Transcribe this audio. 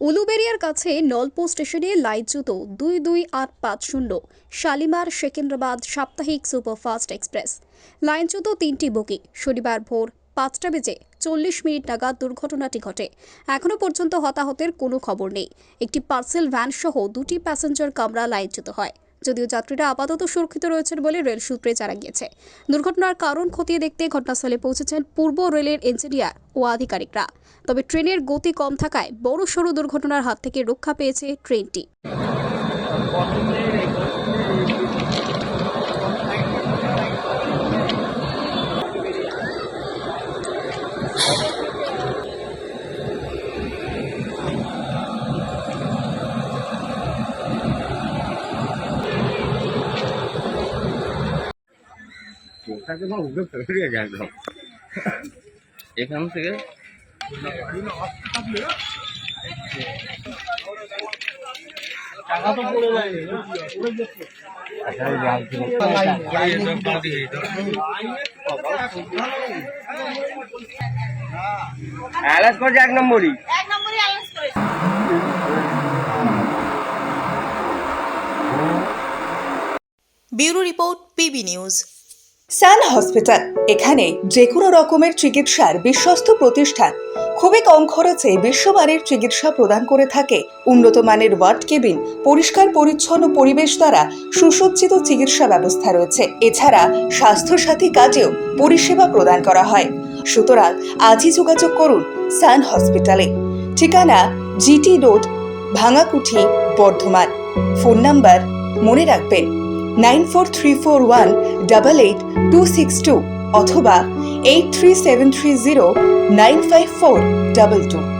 উলুবেড়িয়ার কাছে নলপো স্টেশনে লাইনচ্যুত 22850 শালিমার সেকেন্দ্রাবাদ সাপ্তাহিক সুপারফাস্ট এক্সপ্রেস। লাইনচ্যুত 3টি বগি। শনিবার ভোর 5:40 নাগাদ দুর্ঘটনাটি ঘটে। এখনো পর্যন্ত হতাহতের কোনো খবর নেই। একটি পার্সেল ভ্যান সহ 2টি প্যাসেঞ্জার কামরা লাইনচ্যুত হয়। যদিও যাত্রীরা আপাতত সুরক্ষিত রয়েছেন বলে রেল সূত্রে জানা গিয়েছে। দুর্ঘটনার কারণ খতিয়ে দেখতে ঘটনাস্থলে পৌঁছেছেন পূর্ব রেলের ইঞ্জিনিয়ার ও আধিকারিকরা। তবে ট্রেনের গতি কম থাকায় বড়সড় দুর্ঘটনার হাত থেকে রক্ষা পেয়েছে ট্রেনটি। এখান থেকে টাকা তো পড়ে যায়নি। অ্যালার্ট করছে এক নম্বরই। Bureau report, PB news. Sun hospital, এখানে যে কোনো রকমের চিকিৎসার বিশ্বস্ত প্রতিষ্ঠান। খুবই কম খরচে বিশ্বমানের চিকিৎসা প্রদান করে থাকে। উন্নত মানের ওয়ার্ড কেবিন, পরিষ্কার পরিচ্ছন্ন পরিবেশ দ্বারা সুসজ্জিত চিকিৎসা ব্যবস্থা রয়েছে। এছাড়া স্বাস্থ্যসাথী কাজেও পরিষেবা প্রদান করা হয়। সুতরাং আজই যোগাযোগ করুন সান হসপিটালে। ঠিকানা GT road, Bhangakuthi, Bardhaman. Phone number মনে রাখবেন 9434188262 অথবা 83730954222।